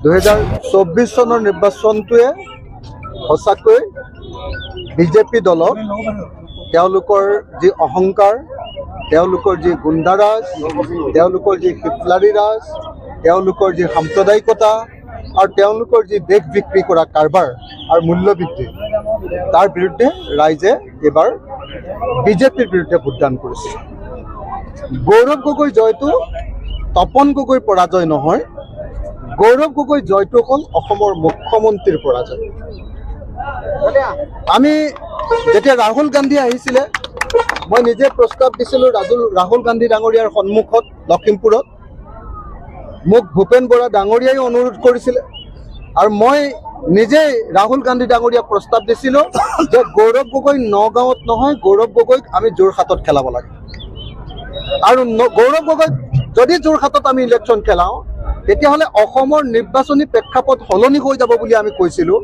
2024 চনৰ নিৰ্বাচনটোৱে সঁচাকৈ বিজেপি দলক তেওঁলোকৰ যি অহংকাৰ, তেওঁলোকৰ যি গুণ্ডাৰাজ, তেওঁলোকৰ যি হিটলাৰী ৰাজ, তেওঁলোকৰ যি সাম্প্ৰদায়িকতা আৰু তেওঁলোকৰ যি দেশ বিক্ৰী কৰা কাৰবাৰ আৰু মূল্যবৃদ্ধি, তাৰ বিৰুদ্ধে ৰাইজে এইবাৰ বিজেপিৰ বিৰুদ্ধে ভোটদান কৰিছে। গৌৰৱ গগৈ জয়টো তপন গগৈৰ পৰাজয় নহয়, গৌৰৱ গগৈ জয়টো হ'ল অসমৰ মুখ্যমন্ত্ৰীৰ পৰাজয়। আমি যেতিয়া ৰাহুল গান্ধী আহিছিলে, মই নিজে প্ৰস্তাৱ দিছিলোঁ ৰাহুল গান্ধী ডাঙৰীয়াৰ সন্মুখত লখিমপুৰত। মোক ভূপেন বৰা ডাঙৰীয়াই অনুৰোধ কৰিছিলে আৰু মই নিজেই ৰাহুল গান্ধী ডাঙৰীয়াক প্ৰস্তাৱ দিছিলোঁ যে গৌৰৱ গগৈ নগাঁৱত নহয়, গৌৰৱ গগৈক আমি যোৰহাটত খেলাব লাগে। আৰু গৌৰৱ গগৈক যদি যোৰহাটত আমি ইলেকশ্যন খেলাওঁ, তেতিয়াহ'লে অসমৰ নিৰ্বাচনী প্ৰেক্ষাপট সলনি হৈ যাব বুলি আমি কৈছিলোঁ।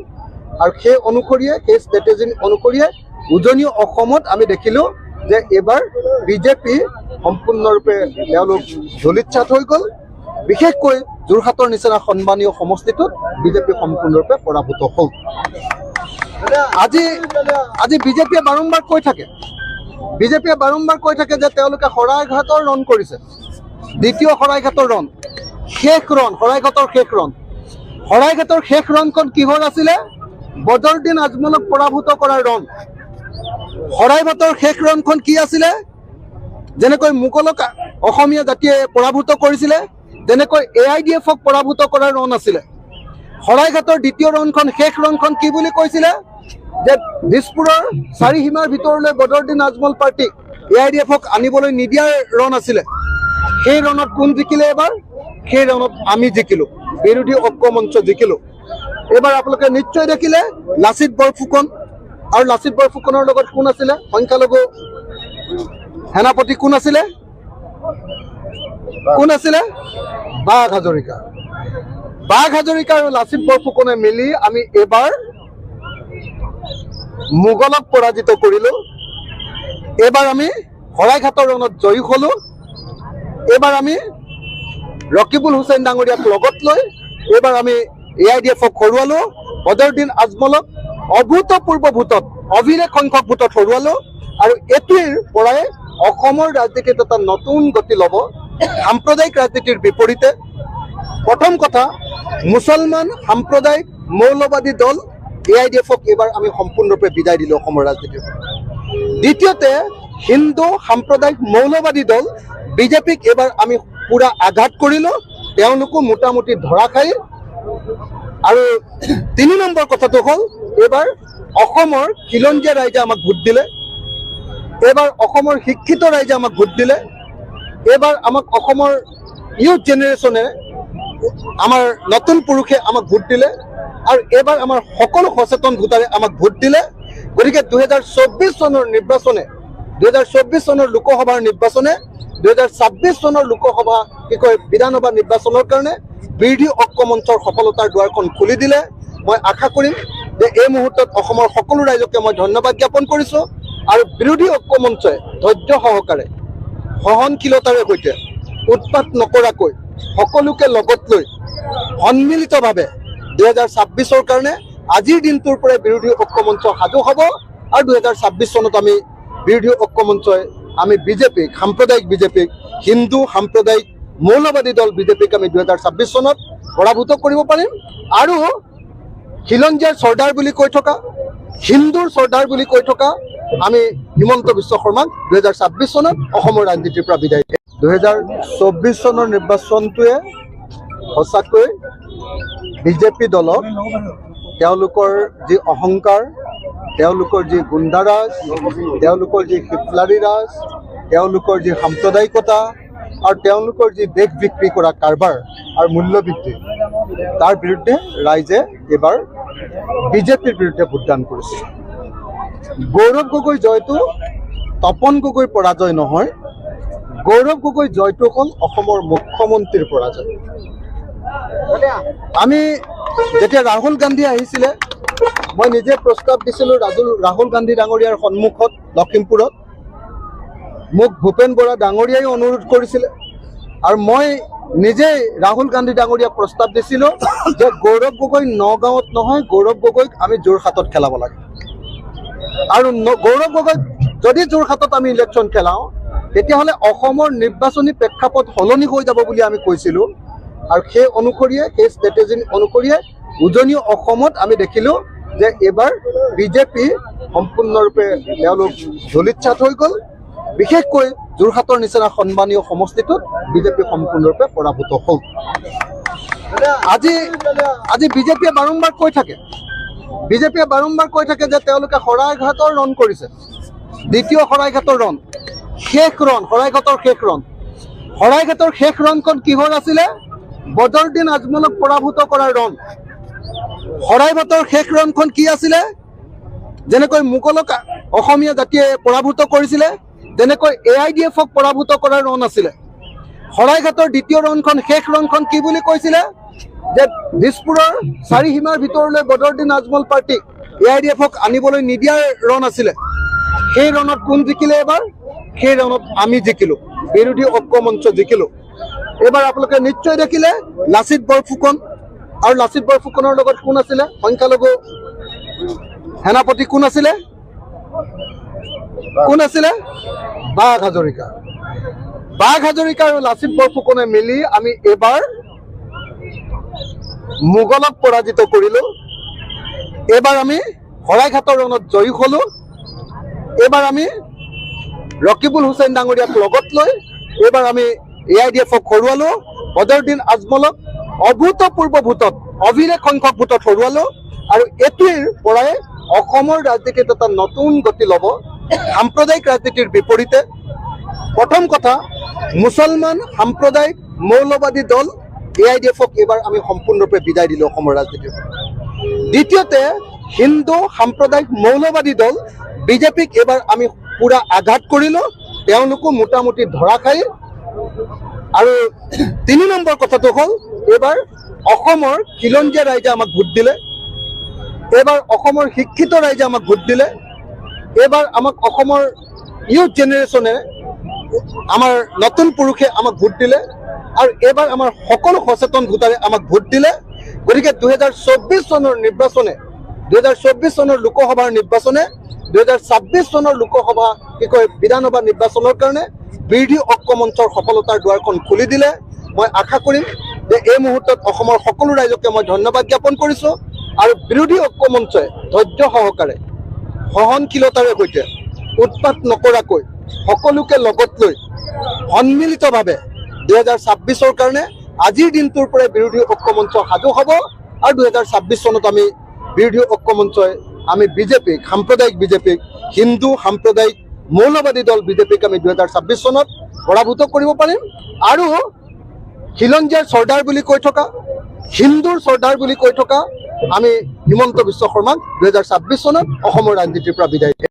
আৰু সেই অনুসৰিয়ে, সেই ষ্ট্ৰেটেজি অনুসৰিয়ে উজনি অসমত আমি দেখিলোঁ যে এইবাৰ বিজেপি সম্পূৰ্ণৰূপে তেওঁলোক ধূলিচ্ছাত হৈ গ'ল। বিশেষকৈ যোৰহাটৰ নিচিনা সন্মানীয় সমষ্টিটোত বিজেপি সম্পূৰ্ণৰূপে পৰাভূত হ'ল। আজি বিজেপিয়ে বাৰম্বাৰ কৈ থাকে যে তেওঁলোকে শৰাইঘাটৰ ৰণ কৰিছে, দ্বিতীয় শৰাইঘাটৰ ৰণ, শেষ ৰণ, শৰাইঘাটৰ শেষ ৰণ। শৰাইঘাটৰ শেষ ৰণখন কিহৰ আছিলে? বদৰুদ্দিন আজমলক পৰাভূত কৰাৰ ৰণ। শৰাইঘাটৰ শেষ ৰণখন কি আছিলে? যেনেকৈ মোগলক অসমীয়া জাতিয়ে পৰাভূত কৰিছিলে, তেনেকৈ AIDFক পৰাভূত কৰাৰ ৰণ আছিলে। শৰাইঘাটৰ দ্বিতীয় ৰণখন, শেষ ৰণখন কি বুলি কৈছিলে? যে দিছপুৰৰ চাৰিসীমাৰ ভিতৰলৈ বদৰুদ্দিন আজমল পাৰ্টিক AIDFক আনিবলৈ নিদিয়াৰ ৰণ আছিলে। সেই ৰণত কোন জিকিলে এবাৰ? সেই ৰণত আমি জিকিলোঁ, বিৰোধী ঐক্য মঞ্চ জিকিলোঁ। এইবাৰ আপোনালোকে নিশ্চয় দেখিলে লাচিত বৰফুকন, আৰু লাচিত বৰফুকনৰ লগত কোন আছিলে? সংখ্যালঘু সেনাপতি কোন আছিলে? বাঘ হাজৰিকা। বাঘ হাজৰিকা আৰু লাচিত বৰফুকনে মিলি আমি এইবাৰ মোগলক পৰাজিত কৰিলোঁ। এইবাৰ আমি শৰাইঘাটৰ ৰণত জয়ী হ'লোঁ। এইবাৰ আমি ৰকিবুল হুছেইন ডাঙৰীয়াক লগত লৈ এইবাৰ আমি AIDFক হৰুৱালোঁ। বদৰুদ্দিন আজমলক অভূতপূৰ্ব ভোটত, অভিলেখ সংখ্যক ভোটত হৰুৱালোঁ। আৰু এইটোৰ পৰাই অসমৰ ৰাজনীতিত এটা নতুন গতি ল'ব, সাম্প্ৰদায়িক ৰাজনীতিৰ বিপৰীতে। প্ৰথম কথা, মুছলমান সাম্প্ৰদায়িক মৌলবাদী দল AIDFক এইবাৰ আমি সম্পূৰ্ণৰূপে বিদায় দিলোঁ অসমৰ ৰাজনীতিৰ। দ্বিতীয়তে, হিন্দু সাম্প্ৰদায়িক মৌলবাদী দল বিজেপিক এইবাৰ আমি পুৰা আঘাত কৰিলোঁ, তেওঁলোকো মোটামুটি ধৰাশায়ী। আৰু 3 নম্বৰ কথাটো হ'ল, এইবাৰ অসমৰ খিলঞ্জীয়া ৰাইজে আমাক ভোট দিলে, এইবাৰ অসমৰ শিক্ষিত ৰাইজে আমাক ভোট দিলে, এইবাৰ আমাক অসমৰ ইউথ জেনেৰেশ্যনে, আমাৰ নতুন পুৰুষে আমাক ভোট দিলে, আৰু এইবাৰ আমাৰ সকলো সচেতন ভোটাৰে আমাক ভোট দিলে। গতিকে 2024 চনৰ নিৰ্বাচনে, 2024 চনৰ লোকসভাৰ নিৰ্বাচনে 2026 চনৰ লোকসভা বিধানসভা নিৰ্বাচনৰ কাৰণে বিৰোধী ঐক্য মঞ্চৰ সফলতাৰ দুৱাৰখন খুলি দিলে। মই আশা কৰিম যে এই মুহূৰ্তত অসমৰ সকলো ৰাইজকে মই ধন্যবাদ জ্ঞাপন কৰিছোঁ। আৰু বিৰোধী ঐক্য মঞ্চই ধৈৰ্য সহকাৰে, সহনশীলতাৰে সৈতে, উৎপাত নকৰাকৈ, সকলোকে লগত লৈ সন্মিলিতভাৱে 2026ৰ কাৰণে আজিৰ দিনটোৰ পৰাই বিৰোধী ঐক্য মঞ্চ সাজু হ'ব। আৰু 2026 চনত আমি বিৰোধী ঐক্য মঞ্চই, আমি বিজেপিক, সাম্প্ৰদায়িক বিজেপিক, হিন্দু সাম্প্ৰদায়িক মৌলবাদী দল বিজেপিক আমি 2026 চনত পৰাভূত কৰিব পাৰিম। আৰু খিলঞ্জীয়াৰ চৰ্দাৰ বুলি কৈ থকা, হিন্দুৰ চৰ্দাৰ বুলি কৈ থকা আমি হিমন্ত বিশ্ব শৰ্মাক 2026 চনত অসমৰ ৰাজনীতিৰ পৰা বিদায় দিম। 2024 চনৰ নিৰ্বাচনটোৱে সঁচাকৈ বিজেপি দলক তেওঁলোকৰ যি অহংকাৰ, তেওঁলোকৰ যি গুণ্ডাৰাজ, তেওঁলোকৰ যি হিটলাৰী ৰাজ, তেওঁলোকৰ যি সাম্প্ৰদায়িকতা আৰু তেওঁলোকৰ যি দেশ বিক্ৰী কৰা কাৰবাৰ আৰু মূল্যবৃদ্ধি, তাৰ বিৰুদ্ধে ৰাইজে এইবাৰ বিজেপিৰ বিৰুদ্ধে ভোটদান কৰিছে। গৌৰৱ গগৈ জয়টো তপন গগৈৰ পৰাজয় নহয়, গৌৰৱ গগৈ জয়টো হ'ল অসমৰ মুখ্যমন্ত্ৰীৰ পৰাজয়। আমি যেতিয়া ৰাহুল গান্ধী আহিছিলে, মই নিজে প্ৰস্তাৱ দিছিলোঁ ৰাহুল গান্ধী ডাঙৰীয়াৰ সন্মুখত লখিমপুৰত। মোক ভূপেন বৰা ডাঙৰীয়াই অনুৰোধ কৰিছিলে আৰু মই নিজেই ৰাহুল গান্ধী ডাঙৰীয়াক প্ৰস্তাৱ দিছিলোঁ যে গৌৰৱ গগৈ নগাঁৱত নহয়, গৌৰৱ গগৈক আমি যোৰহাটত খেলাব লাগে। আৰু গৌৰৱ গগৈক যদি যোৰহাটত আমি ইলেকশ্যন খেলাওঁ তেতিয়াহ'লে অসমৰ নিৰ্বাচনী প্ৰেক্ষাপট সলনি হৈ যাব বুলি আমি কৈছিলোঁ। আৰু সেই অনুসৰিয়ে, সেই ষ্ট্ৰেটেজি অনুসৰিয়ে উজনি অসমত আমি দেখিলোঁ যে এইবাৰ বিজেপি সম্পূৰ্ণৰূপে তেওঁলোক ধূলিচ্ছাত হৈ গ'ল। বিশেষকৈ যোৰহাটৰ নিচিনা সন্মানীয় সমষ্টিটোত বিজেপি সম্পূৰ্ণৰূপে পৰাভূত হ'ল। আজি বিজেপিয়ে বাৰম্বাৰ কৈ থাকে যে তেওঁলোকে শৰাইঘাটৰ ৰণ কৰিছে, দ্বিতীয় শৰাইঘাটৰ ৰণ, শৰাইঘাটৰ শেষ ৰণখন কিহৰ আছিলে? বদৰুদ্দিন আজমলক পৰাভূত কৰাৰ ৰণ। শৰাইঘাটৰ শেষ ৰণখন কি আছিলে? যেনেকৈ মোগলক অসমীয়া জাতিয়ে পৰাভূত কৰিছিলে, তেনেকৈ AIDF-ক পৰাভূত কৰাৰ ৰণ আছিলে। শৰাইঘাটৰ দ্বিতীয় ৰণখন, শেষ ৰণখন কি বুলি কৈছিলে? যে দিছপুৰৰ চাৰিসীমাৰ ভিতৰলৈ বদৰুদ্দিন আজমল পাৰ্টিক AIDF-ক আনিবলৈ নিদিয়াৰ ৰণ আছিলে। সেই ৰণত কোন জিকিলে এবাৰ? সেই ৰণত আমি জিকিলোঁ, বিৰোধী ঐক্য মঞ্চ জিকিলোঁ। এইবাৰ আপোনালোকে নিশ্চয় দেখিলে লাচিত বৰফুকন, আৰু লাচিত বৰফুকনৰ লগত কোন আছিলে? সংখ্যালঘু সেনাপতি কোন আছিলে? বাঘ হাজৰিকা আৰু লাচিত বৰফুকনে মিলি আমি এইবাৰ মোগলক পৰাজিত কৰিলোঁ। এইবাৰ আমি শৰাইঘাটৰ ৰণত জয়ী হ'লোঁ। এইবাৰ আমি ৰকিবুল হুছেইন ডাঙৰীয়াক লগত লৈ এইবাৰ আমি AIDF-ক হৰুৱালোঁ। বদৰুদ্দিন আজমলক অভূতপূৰ্ব ভোটত, অভিলেখ সংখ্যক ভোটত হৰুৱালোঁ। আৰু এইটোৰ পৰাই অসমৰ ৰাজনীতিত এটা নতুন গতি ল'ব, সাম্প্ৰদায়িক ৰাজনীতিৰ বিপৰীতে। প্ৰথম কথা, মুছলমান সাম্প্ৰদায়িক মৌলবাদী দল AIDF-ক এইবাৰ আমি সম্পূৰ্ণৰূপে বিদায় দিলোঁ অসমৰ ৰাজনীতিৰ। দ্বিতীয়তে, হিন্দু সাম্প্ৰদায়িক মৌলবাদী দল বিজেপিক এইবাৰ আমি পুৰা আঘাত কৰিলোঁ, তেওঁলোকো মোটামুটি ধৰাশায়ী। আৰু 3 নম্বৰ কথাটো হ'ল, এইবাৰ অসমৰ খিলঞ্জীয়া ৰাইজে আমাক ভোট দিলে, এইবাৰ অসমৰ শিক্ষিত ৰাইজে আমাক ভোট দিলে, এইবাৰ আমাক অসমৰ ইউথ জেনেৰেশ্যনে, আমাৰ নতুন পুৰুষে আমাক ভোট দিলে, আৰু এইবাৰ আমাৰ সকলো সচেতন ভোটাৰে আমাক ভোট দিলে। গতিকে 2024 চনৰ নিৰ্বাচনে, 2024 চনৰ লোকসভাৰ নিৰ্বাচনে 2026 চনৰ বিধানসভা নিৰ্বাচনৰ কাৰণে বিৰোধী ঐক্য মঞ্চৰ সফলতাৰ দুৱাৰখন খুলি দিলে। মই আশা কৰিম যে এই মুহূৰ্তত অসমৰ সকলো ৰাইজকে মই ধন্যবাদ জ্ঞাপন কৰিছোঁ। আৰু বিৰোধী ঐক্য মঞ্চই ধৈৰ্য সহকাৰে, সহনশীলতাৰে সৈতে, উৎপাত নকৰাকৈ, সকলোকে লগত লৈ সন্মিলিতভাৱে 2026ৰ কাৰণে আজিৰ দিনটোৰ পৰাই বিৰোধী ঐক্য মঞ্চ সাজু হ'ব। আৰু 2026 চনত আমি বিৰোধী ঐক্য মঞ্চই, আমি বিজেপিক, সাম্প্ৰদায়িক বিজেপিক, হিন্দু সাম্প্ৰদায়িক মৌলবাদী দল বিজেপিক আমি 2026 চনত পৰাভূত কৰিব পাৰিম। আৰু খিলঞ্জীয়াৰ চৰ্দাৰ বুলি কৈ থকা, হিন্দুৰ চৰ্দাৰ বুলি কৈ থকা আমি হিমন্ত বিশ্ব শৰ্মাক 2026 চনত অসমৰ ৰাজনীতিৰ পৰা বিদায় দিম।